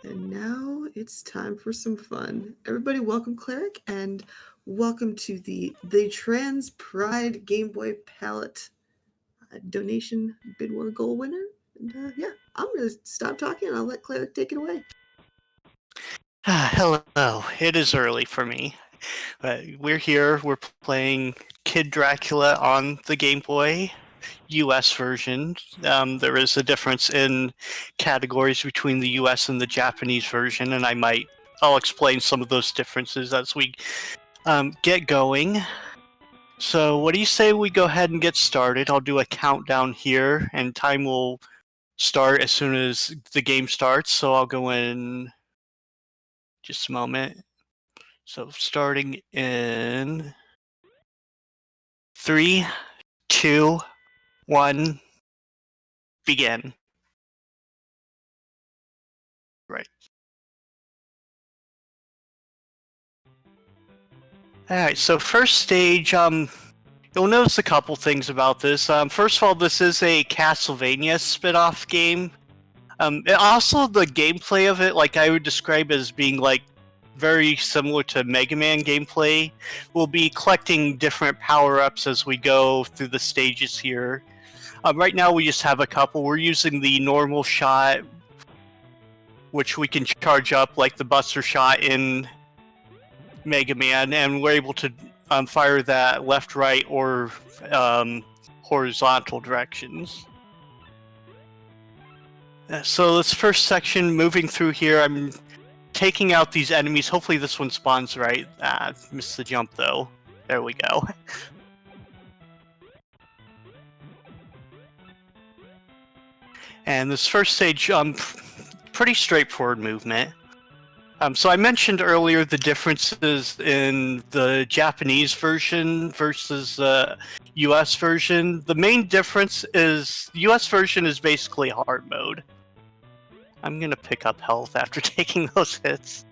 And now it's time for some fun. Everybody, welcome Claireic, and welcome to the Trans Pride Game Boy Palette donation bid war goal winner. And yeah, I'm gonna stop talking and I'll let Claireic take it away. Hello. It is early for me. We're here. We're playing Kid Dracula on the Game Boy US version. There is a difference in categories between the US and the Japanese version, and I'll explain some of those differences as we get going. So what do you say we go ahead and get started? I'll do a countdown here, and time will start as soon as the game starts, so I'll go in just a moment. So starting in 3, 2, 1, begin. Right. Alright, so first stage, you'll notice a couple things about this. First of all, this is a Castlevania spin-off game. Also, the gameplay of it, like I would describe as being like very similar to Mega Man gameplay. We'll be collecting different power-ups as we go through the stages here. Right now we just have a couple. We're using the normal shot, which we can charge up like the Buster shot in Mega Man, and we're able to fire that left, right, or horizontal directions. So this first section, moving through here, I'm taking out these enemies. Hopefully this one spawns right. Missed the jump though. There we go. And this first stage, pretty straightforward movement. So I mentioned earlier the differences in the Japanese version versus the US version. The main difference is the US version is basically hard mode. I'm going to pick up health after taking those hits.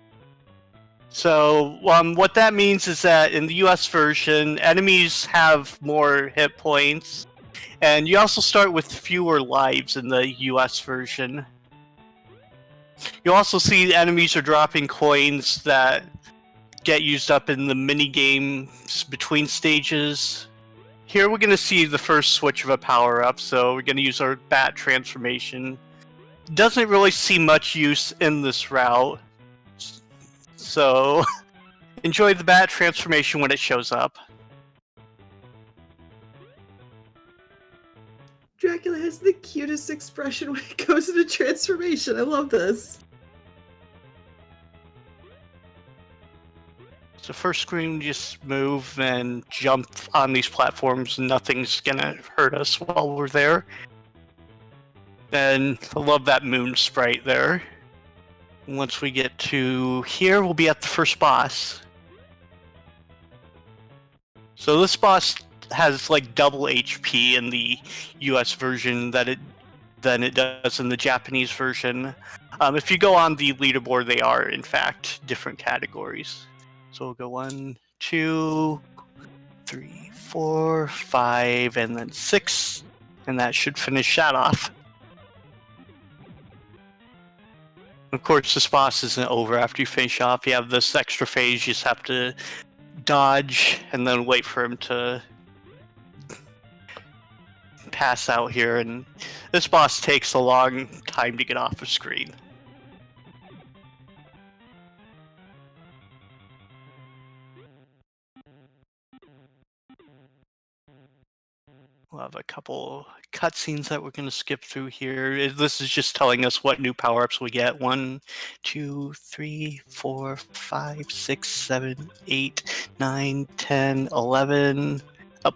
So what that means is that in the US version, enemies have more hit points, and you also start with fewer lives in the US version. You'll also see enemies are dropping coins that get used up in the mini games between stages. Here we're going to see the first switch of a power-up, so we're going to use our bat transformation. Doesn't really see much use in this route, so enjoy the bat transformation when it shows up. Dracula has the cutest expression when it goes into transformation. I love this. So first screen, just move and jump on these platforms. Nothing's gonna hurt us while we're there. And I love that moon sprite there. Once we get to here, we'll be at the first boss. So this boss has like double HP in the US version than it does in the Japanese version. If you go on the leaderboard, they are in fact different categories. So we'll go 1, 2, 3, 4, 5, and then 6, and that should finish that off. Of course, this boss isn't over after you finish off. You have this extra phase, you just have to dodge and then wait for him to pass out here, and this boss takes a long time to get off the screen. We'll have a couple cutscenes that we're going to skip through here. This is just telling us what new power-ups we get. 1, 2, 3, 4, 5, 6, 7, 8, 9, 10, 11. Oh,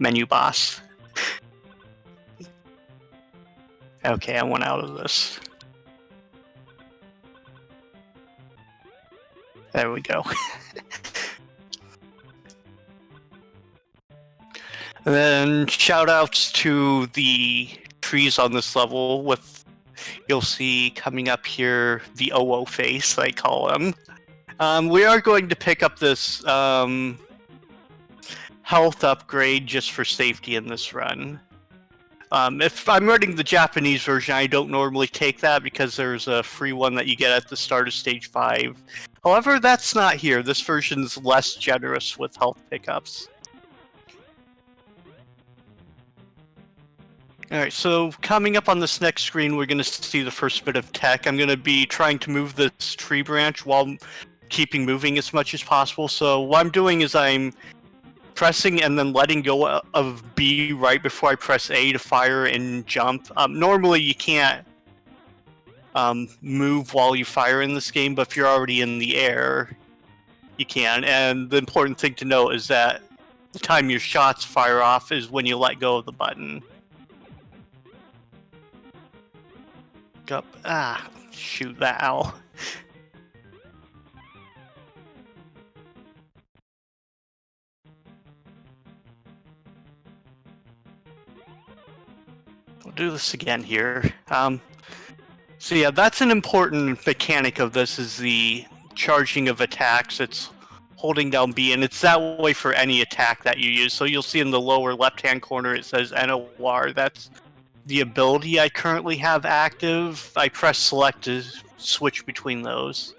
menu boss. Okay, I went out of this. There we go. And then shoutouts to the trees on this level. You'll see coming up here the OO face, I call him. We are going to pick up this health upgrade just for safety in this run. If I'm running the Japanese version, I don't normally take that because there's a free one that you get at the start of Stage 5. However, that's not here. This version's less generous with health pickups. Alright, so coming up on this next screen, we're going to see the first bit of tech. I'm going to be trying to move this tree branch while keeping moving as much as possible. So what I'm doing is I'm pressing and then letting go of B right before I press A to fire and jump. Normally you can't move while you fire in this game, but if you're already in the air, you can. And the important thing to note is that the time your shots fire off is when you let go of the button. Up. Ah, shoot that owl. We'll do this again here. So yeah, that's an important mechanic of this, is the charging of attacks. It's holding down B, and it's that way for any attack that you use. So you'll see in the lower left-hand corner it says NOR. That's the ability I currently have active. I press select to switch between those.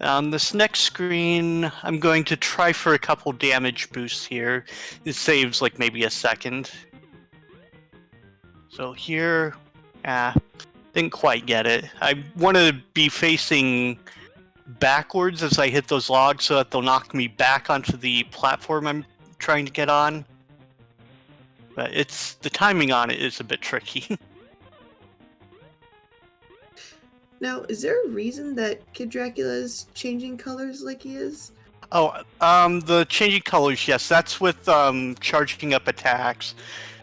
On this next screen, I'm going to try for a couple damage boosts here. It saves like maybe a second. So here, didn't quite get it. I want to be facing backwards as I hit those logs so that they'll knock me back onto the platform I'm trying to get on. But the timing on it is a bit tricky. Now, is there a reason that Kid Dracula is changing colors like he is? Oh, the changing colors, yes, that's with charging up attacks.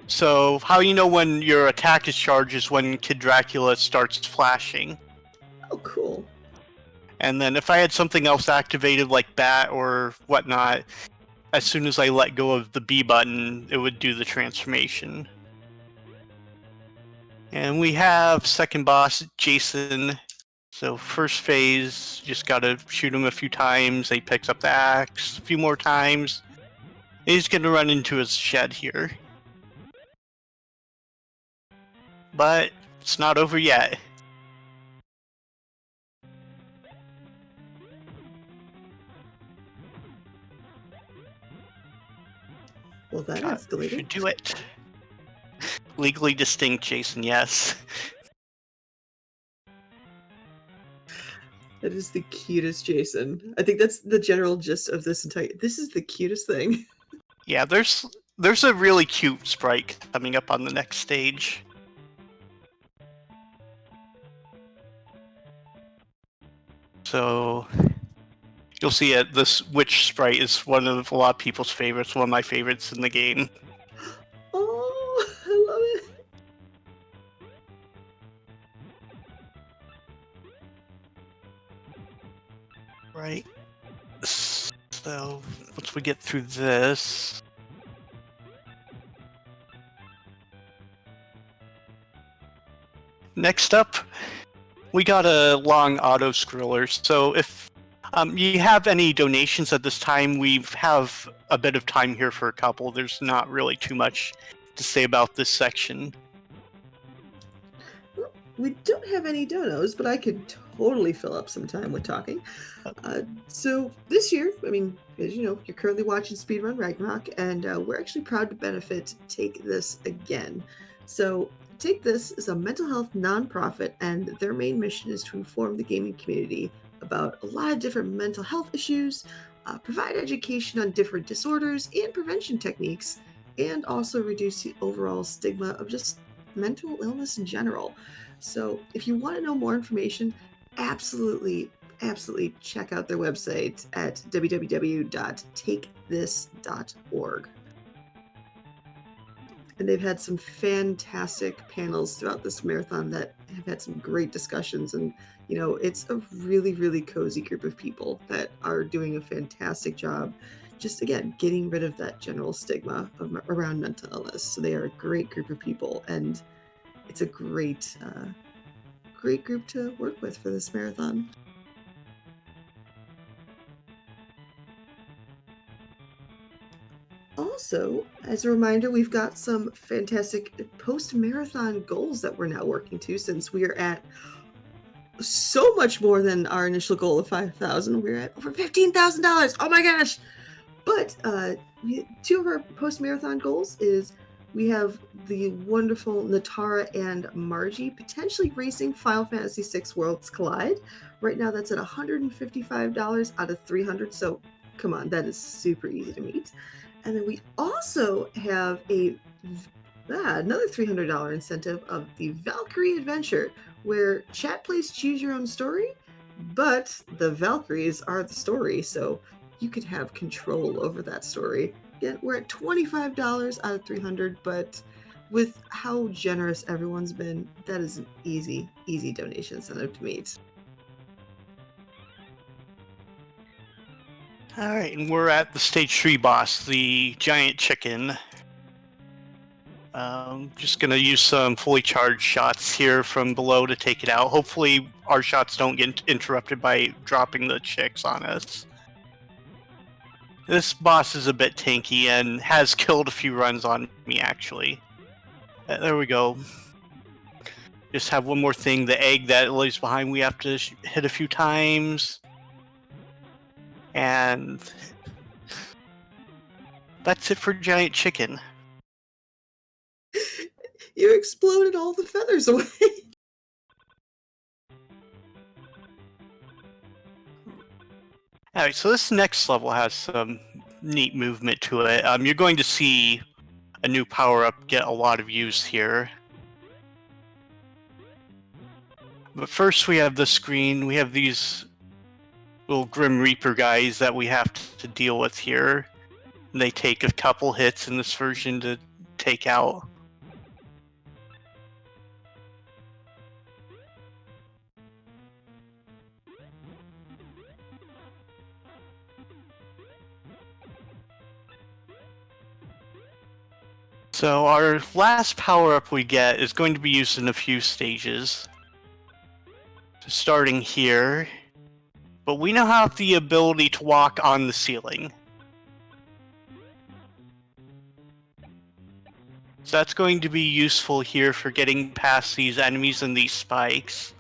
So how you know when your attack is charged is when Kid Dracula starts flashing. Oh, cool. And then if I had something else activated like Bat or whatnot, as soon as I let go of the B button, it would do the transformation. And we have second boss, Jason. So first phase, just gotta shoot him a few times. He picks up the axe a few more times. He's gonna run into his shed here. But it's not over yet. Well, that escalated. Should do it. Legally distinct, Jason, yes. That is the cutest Jason. I think that's the general gist of this entire... This is the cutest thing. Yeah, there's a really cute sprite coming up on the next stage. So you'll see it. This witch sprite is one of a lot of people's favorites. One of my favorites in the game. Oh, I love it. Right. So once we get through this. Next up, we got a long auto scroller. So if you have any donations at this time, we have a bit of time here for a couple. There's not really too much to say about this section. Well, we don't have any donos, but I could totally fill up some time with talking. So this year, I mean, as you know, you're currently watching Speedrun Ragnarok, and we're actually proud to benefit Take This Again. So Take This is a mental health nonprofit, and their main mission is to inform the gaming community about a lot of different mental health issues, provide education on different disorders and prevention techniques, and also reduce the overall stigma of just mental illness in general. So if you want to know more information, absolutely check out their website at www.takethis.org. And they've had some fantastic panels throughout this marathon that have had some great discussions. And, you know, it's a really, really cozy group of people that are doing a fantastic job just, again, getting rid of that general stigma around mental illness. So they are a great group of people, and it's a great group to work with for this marathon. Also, as a reminder, we've got some fantastic post-marathon goals that we're now working to, since we are at so much more than our initial goal of 5,000. We're at over $15,000. Oh my gosh! But two of our post-marathon goals is we have the wonderful Natara and Margie potentially racing Final Fantasy VI Worlds Collide. Right now that's at $155 out of 300, so come on, that is super easy to meet. And then we also have another $300 incentive of the Valkyrie Adventure, where chat plays choose your own story, but the Valkyries are the story, so you could have control over that story. Again, we're at $25 out of 300, but with how generous everyone's been, that is an easy donation incentive to meet. All right, and we're at the stage 3 boss, the giant chicken. Just gonna use some fully charged shots here from below to take it out. Hopefully our shots don't get interrupted by dropping the chicks on us. This boss is a bit tanky and has killed a few runs on me, actually. There we go. Just have one more thing. The egg that lays behind we have to hit a few times. And that's it for Giant Chicken. You exploded all the feathers away. Alright, so this next level has some neat movement to it. You're going to see a new power-up get a lot of use here. But first we have the screen. We have these little Grim Reaper guys that we have to deal with here. And they take a couple hits in this version to take out. So our last power-up we get is going to be used in a few stages. So starting here. But we now have the ability to walk on the ceiling. So that's going to be useful here for getting past these enemies and these spikes.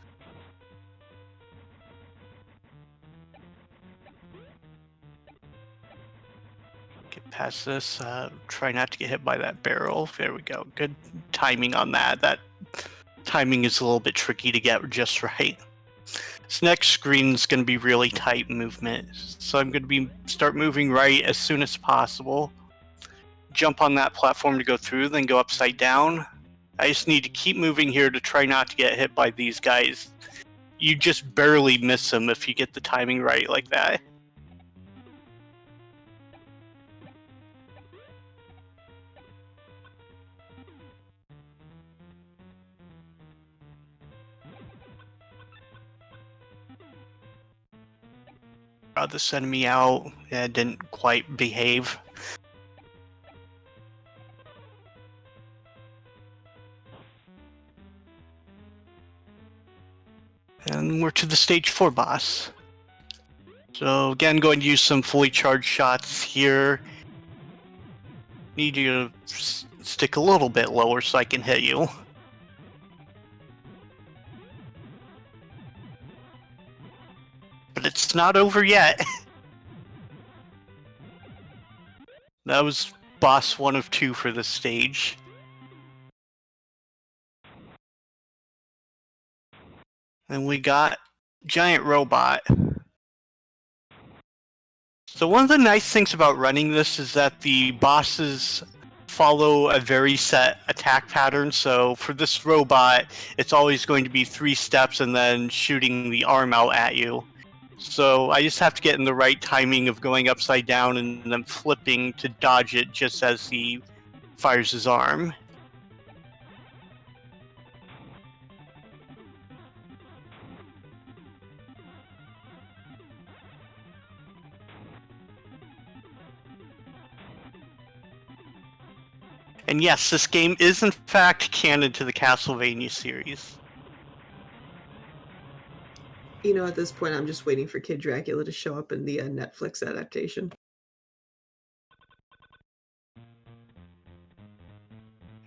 Get past this. Try not to get hit by that barrel. There we go. Good timing on that. That timing is a little bit tricky to get just right. This next screen is going to be really tight movement. So I'm going to start moving right as soon as possible. Jump on that platform to go through, then go upside down. I just need to keep moving here to try not to get hit by these guys. You just barely miss them if you get the timing right like that. Got this enemy out. Yeah, it didn't quite behave. And we're to the stage 4 boss. So again, going to use some fully charged shots here. Need you to stick a little bit lower so I can hit you. But it's not over yet. That was boss 1 of 2 for this stage. And we got Giant Robot. So one of the nice things about running this is that the bosses follow a very set attack pattern. So for this robot, it's always going to be 3 steps and then shooting the arm out at you. So I just have to get in the right timing of going upside down and then flipping to dodge it just as he fires his arm. And yes, this game is in fact canon to the Castlevania series. You know, at this point, I'm just waiting for Kid Dracula to show up in the Netflix adaptation.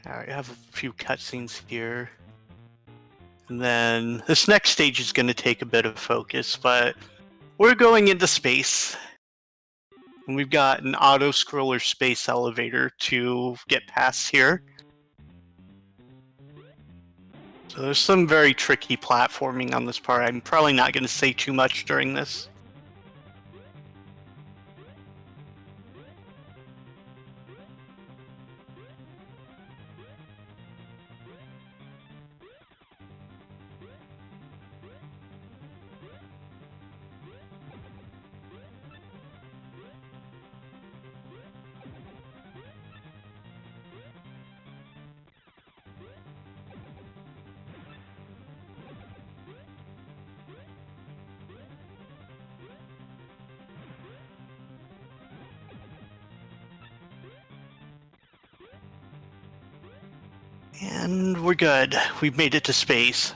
Alright, I have a few cutscenes here. And then this next stage is going to take a bit of focus, but we're going into space. And we've got an auto-scroller space elevator to get past here. So there's some very tricky platforming on this part. I'm probably not going to say too much during this. And we're good. We've made it to space.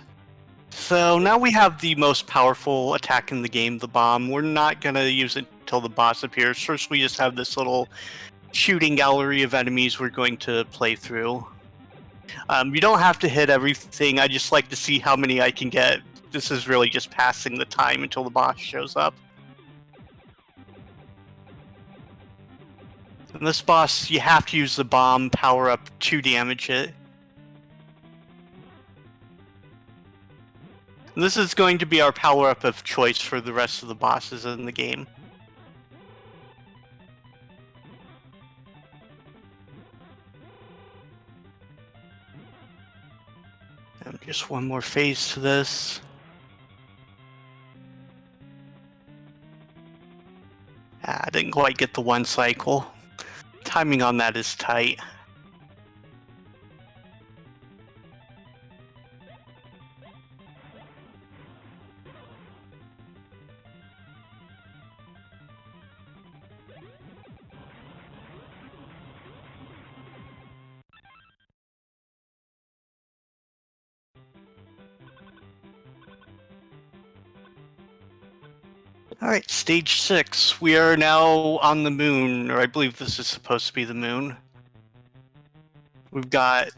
So now we have the most powerful attack in the game, the bomb. We're not going to use it until the boss appears. First, we just have this little shooting gallery of enemies we're going to play through. You don't have to hit everything. I just like to see how many I can get. This is really just passing the time until the boss shows up. And this boss, you have to use the bomb power-up to damage it. And this is going to be our power-up of choice for the rest of the bosses in the game. And just one more phase to this. I didn't quite get the one cycle. Timing on that is tight. Alright, stage 6. We are now on the moon, or I believe this is supposed to be the moon. We've got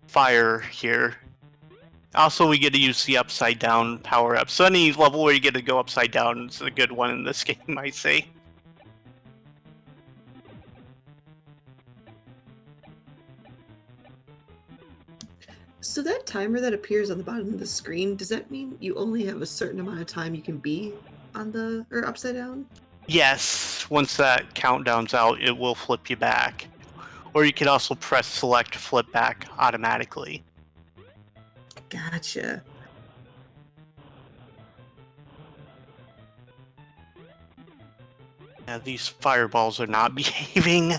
fire here. Also, we get to use the upside down power up. So any level where you get to go upside down is a good one in this game, I say. So that timer that appears on the bottom of the screen, does that mean you only have a certain amount of time you can be on the or upside down? Yes, once that countdown's out, it will flip you back. Or you can also press select to flip back automatically. Gotcha. Yeah, these fireballs are not behaving.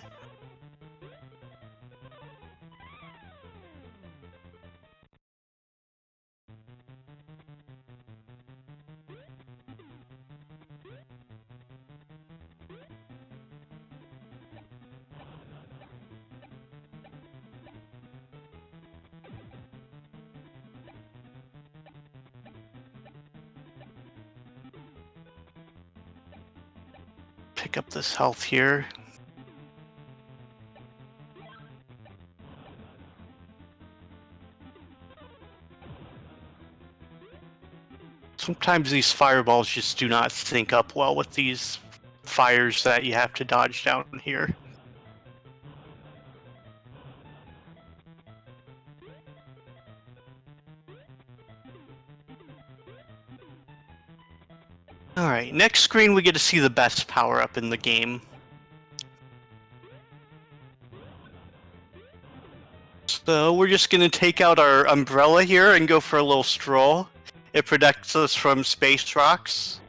Pick up this health here. Sometimes these fireballs just do not sync up well with these fires that you have to dodge down here. Alright, next screen we get to see the best power-up in the game. So we're just going to take out our umbrella here and go for a little stroll. It protects us from space rocks.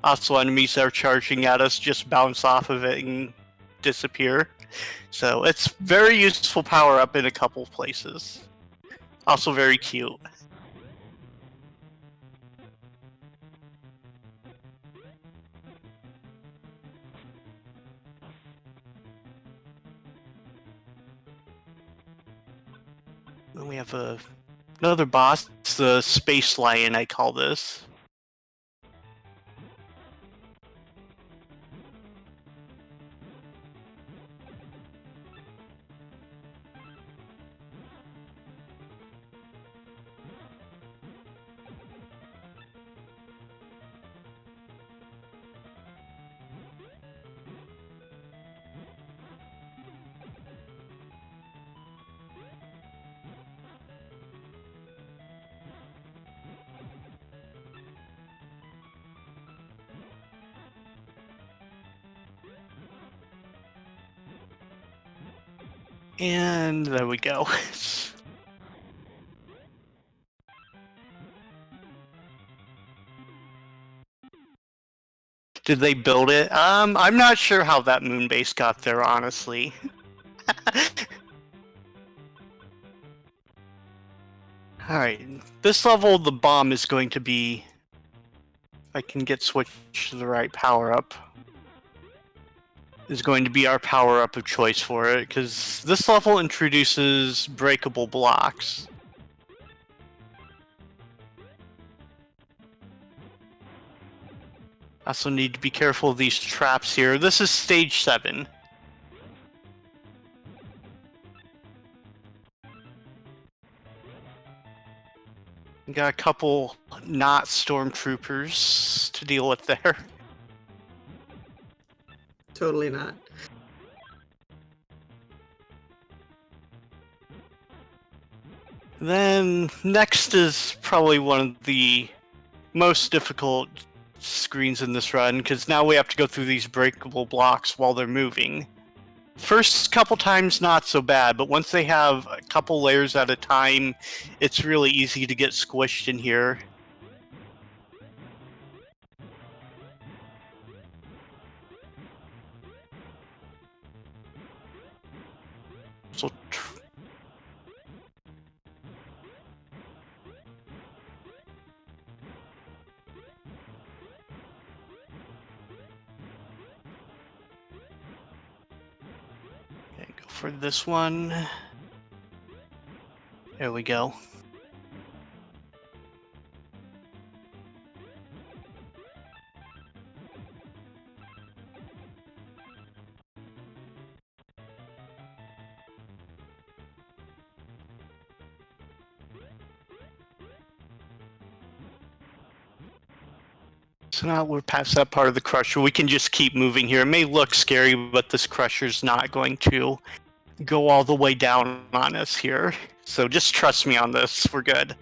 Also, enemies that are charging at us just bounce off of it and disappear. So it's very useful power-up in a couple of places. Also very cute. Then we have another boss, the Space Lion, I call this. And there we go. Did they build it? I'm not sure how that moon base got there, honestly. Alright, this level the bomb is going to be... If I can get switched to the right power-up, is going to be our power-up of choice for it, because this level introduces breakable blocks. Also need to be careful of these traps here. This is stage 7. Got a couple not stormtroopers to deal with there. Totally not. Then next is probably one of the most difficult screens in this run, because now we have to go through these breakable blocks while they're moving. First couple times not so bad, but once they have a couple layers at a time, it's really easy to get squished in here. So okay, go for this one. There we go. So now we're past that part of the crusher. We can just keep moving here. It may look scary, but this crusher's not going to go all the way down on us here. So just trust me on this. We're good.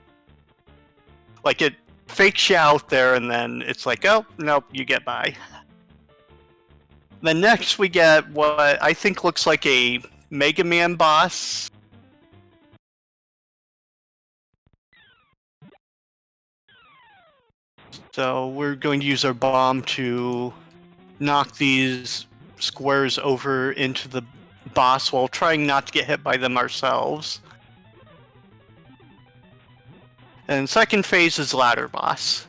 Like, it fakes you out there, and then it's like, oh, nope, you get by. Then next we get what I think looks like a Mega Man boss. So we're going to use our bomb to knock these squares over into the boss while trying not to get hit by them ourselves. And second phase is ladder boss.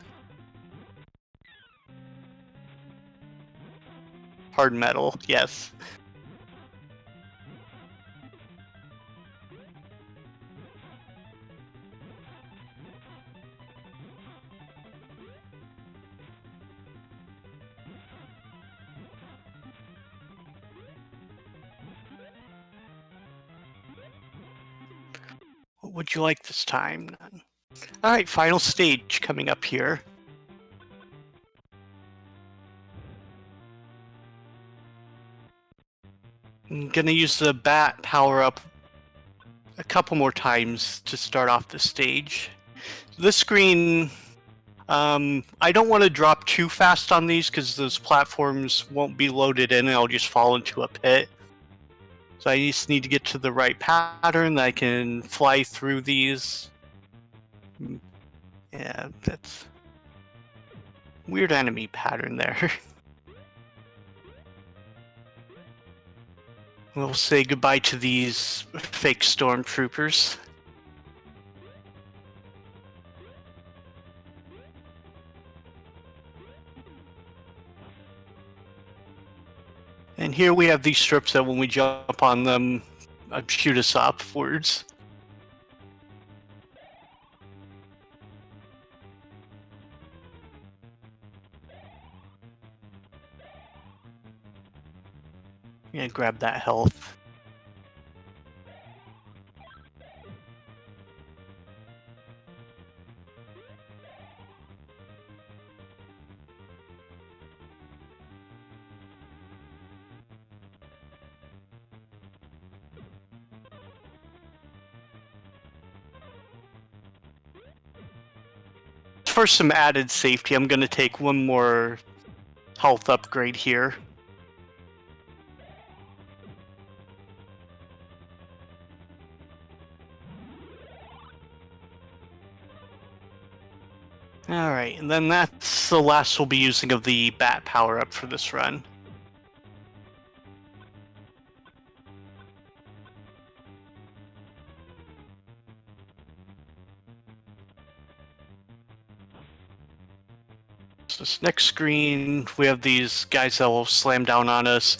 Hard metal, yes. What would you like this time? Alright, final stage coming up here. I'm gonna use the bat power-up a couple more times to start off the stage. This screen, I don't want to drop too fast on these because those platforms won't be loaded in and I'll just fall into a pit. So I just need to get to the right pattern that I can fly through these. Yeah, that's weird enemy pattern there. We'll say goodbye to these fake stormtroopers. And here we have these strips that when we jump on them, shoot us upwards. Yeah, grab that health. For some added safety, I'm going to take one more health upgrade here. Alright, and then that's the last we'll be using of the bat power-up for this run. So this next screen, we have these guys that will slam down on us.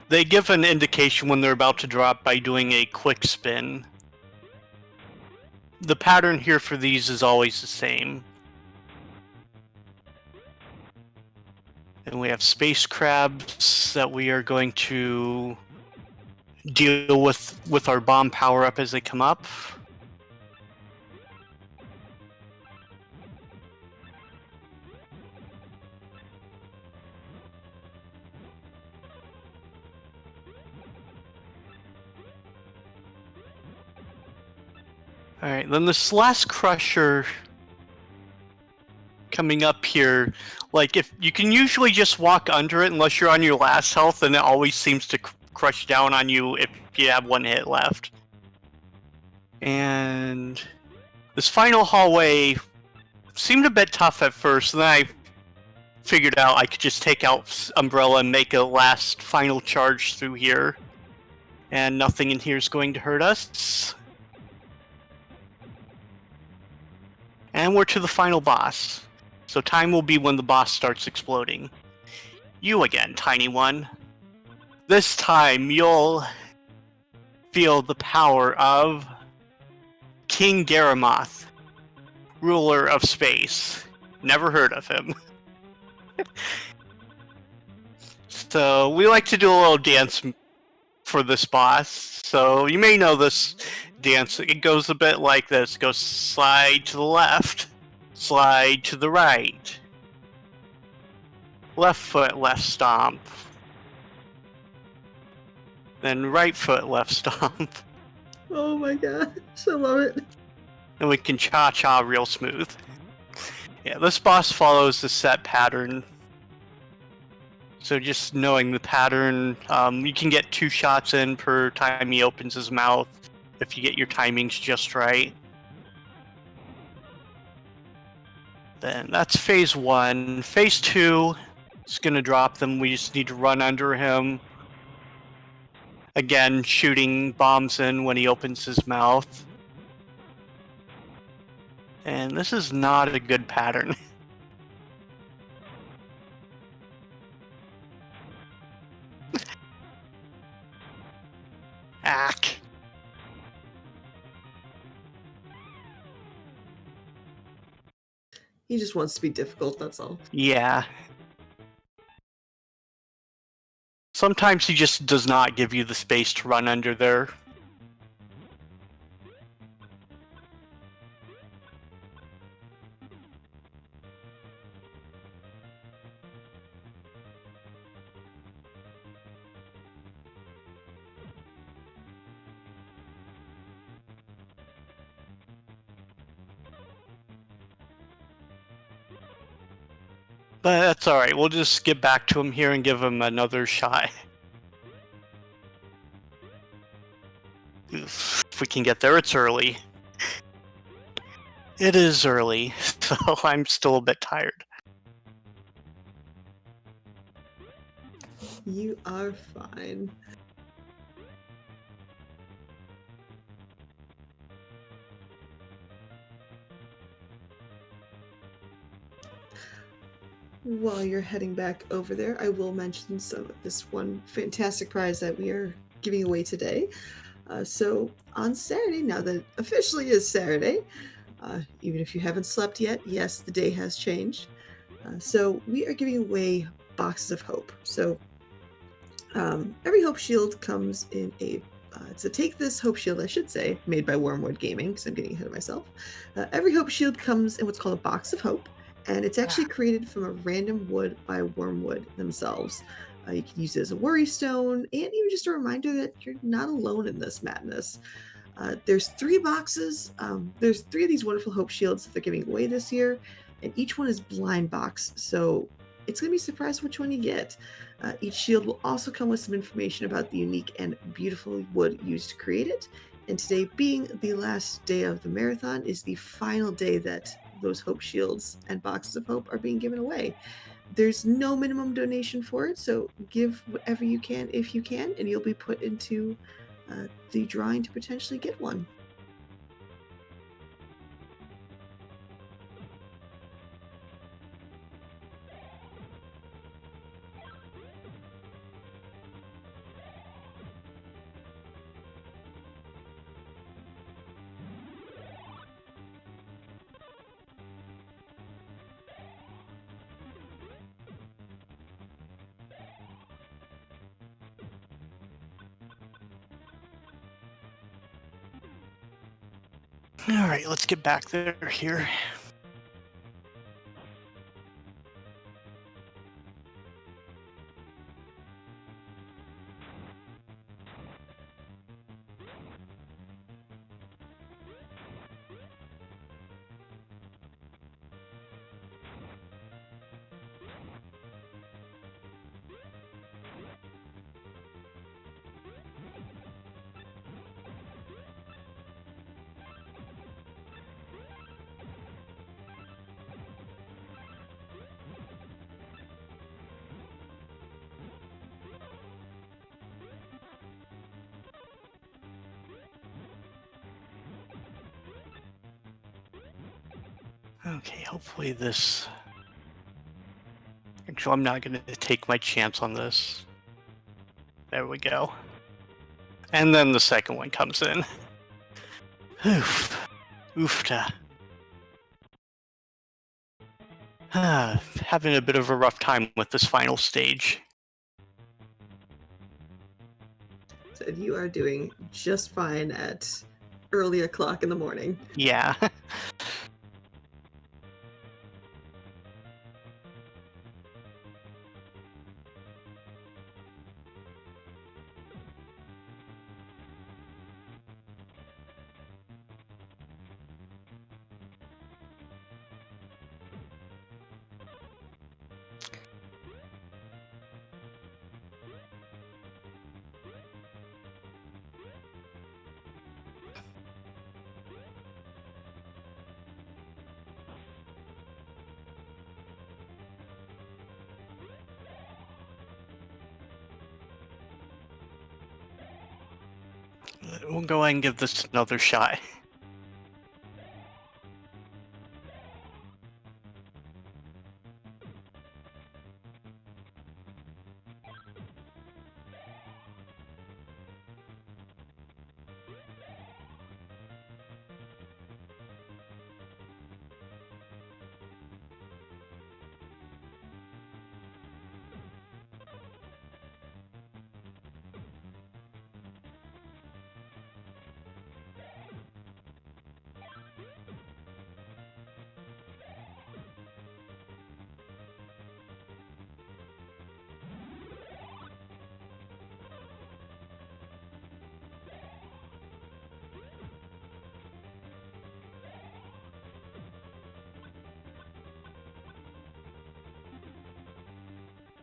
They give an indication when they're about to drop by doing a quick spin. The pattern here for these is always the same. And we have space crabs that we are going to deal with our bomb power-up as they come up. Alright, then this last crusher coming up here, like, if you can usually just walk under it unless you're on your last health, and it always seems to crush down on you if you have one hit left. And this final hallway seemed a bit tough at first, and then I figured out I could just take out Umbrella and make a last final charge through here, and nothing in here is going to hurt us. And we're to the final boss. So time will be when the boss starts exploding. You again, tiny one. This time you'll feel the power of King Garamoth, ruler of space. Never heard of him. So we like to do a little dance for this boss. So you may know this dance. It goes a bit like this. It goes slide to the left, slide to the right, left foot, left stomp, then right foot, left stomp. Oh my gosh, I love it. And we can cha-cha real smooth. Yeah, this boss follows the set pattern. So just knowing the pattern, you can get 2 shots in per time he opens his mouth if you get your timings just right. Then that's phase 1. Phase 2 is going to drop them. We just need to run under him. Again, shooting bombs in when he opens his mouth. And this is not a good pattern. Ack. He just wants to be difficult, that's all. Yeah. Sometimes he just does not give you the space to run under there. But that's alright, we'll just get back to him here and give him another shot. If we can get there, it's early. It is early, so I'm still a bit tired. You are fine. While you're heading back over there, I will mention this one fantastic prize that we are giving away today. So on Saturday, now that it officially is Saturday, even if you haven't slept yet, yes, the day has changed. So we are giving away boxes of hope. So every hope shield comes in a it's a Take This Hope Shield, I should say, made by Wormwood Gaming, because I'm getting ahead of myself. Every hope shield comes in what's called a box of hope, and it's actually created from a random wood by Wormwood themselves. You can use it as a worry stone, and even just a reminder that you're not alone in this madness. There's 3 boxes. There's 3 of these wonderful hope shields that they're giving away this year, and each one is blind box, so it's going to be surprised which one you get. Each shield will also come with some information about the unique and beautiful wood used to create it. And today, being the last day of the marathon, is the final day that those hope shields and boxes of hope are being given away. There's no minimum donation for it, so give whatever you can if you can, and you'll be put into the drawing to potentially get one. All right, let's get back there here. Okay, hopefully this... Actually, I'm not going to take my chance on this. There we go. And then the second one comes in. Oof. Oofta. Having a bit of a rough time with this final stage. So you are doing just fine at early o'clock in the morning. Yeah. We'll go ahead and give this another shot.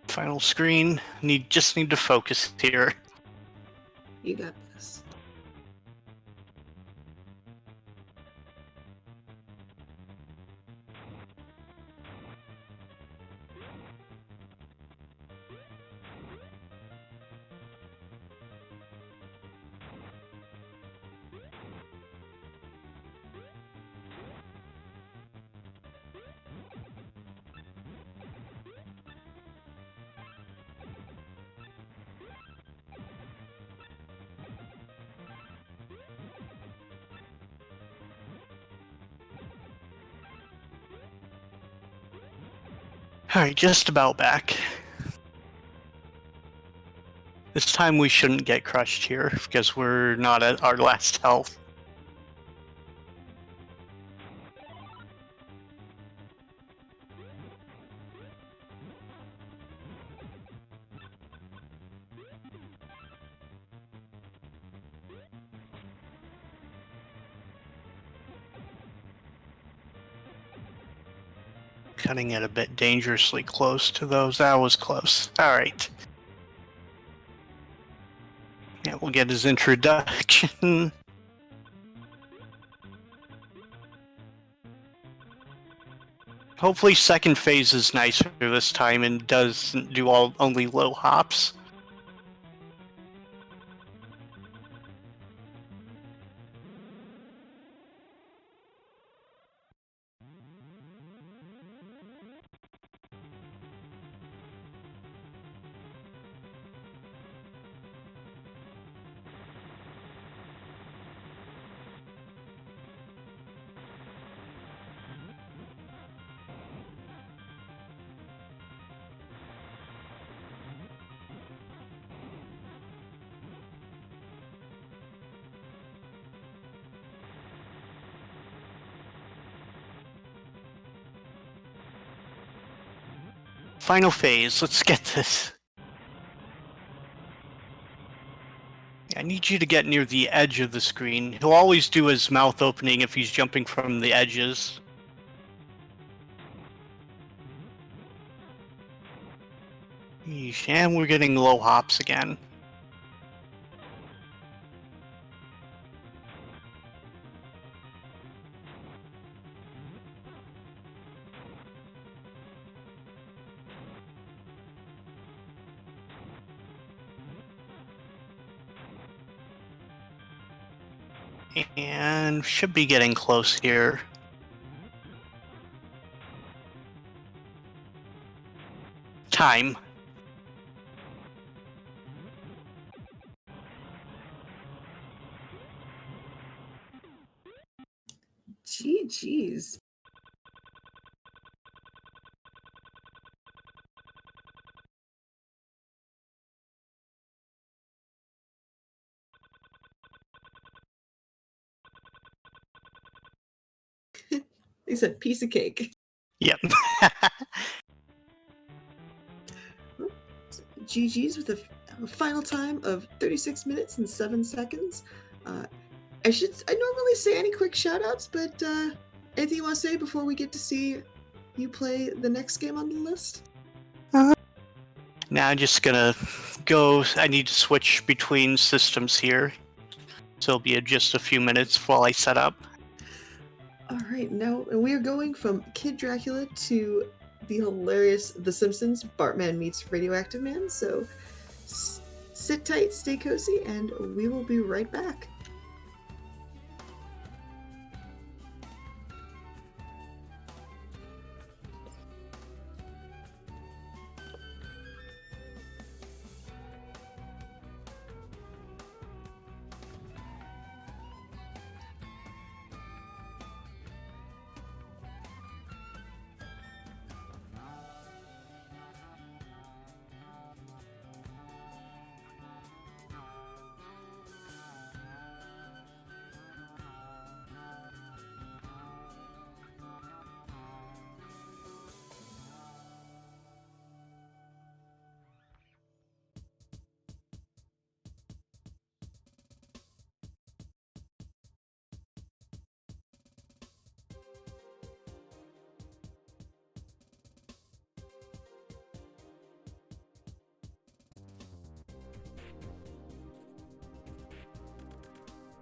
Final screen. Just need to focus here. You got this. Alright, just about back. This time we shouldn't get crushed here, because we're not at our last health. Cutting it a bit dangerously close to those. That was close. Alright. Yeah, we'll get his introduction. Hopefully second phase is nicer this time and doesn't do only low hops. Final phase, let's get this. I need you to get near the edge of the screen. He'll always do his mouth opening if he's jumping from the edges. Yeesh, and we're getting low hops again. And should be getting close here. Time. GG's. He said piece of cake. Yep. GG's with a final time of 36 minutes and 7 seconds. I normally say any quick shout outs, but anything you want to say before we get to see you play the next game on the list? Now I'm just gonna go. I need to switch between systems here. So it'll be just a few minutes while I set up. All right, now we are going from Kid Dracula to the hilarious The Simpsons, Bartman meets Radioactive Man. So sit tight, stay cozy, and we will be right back.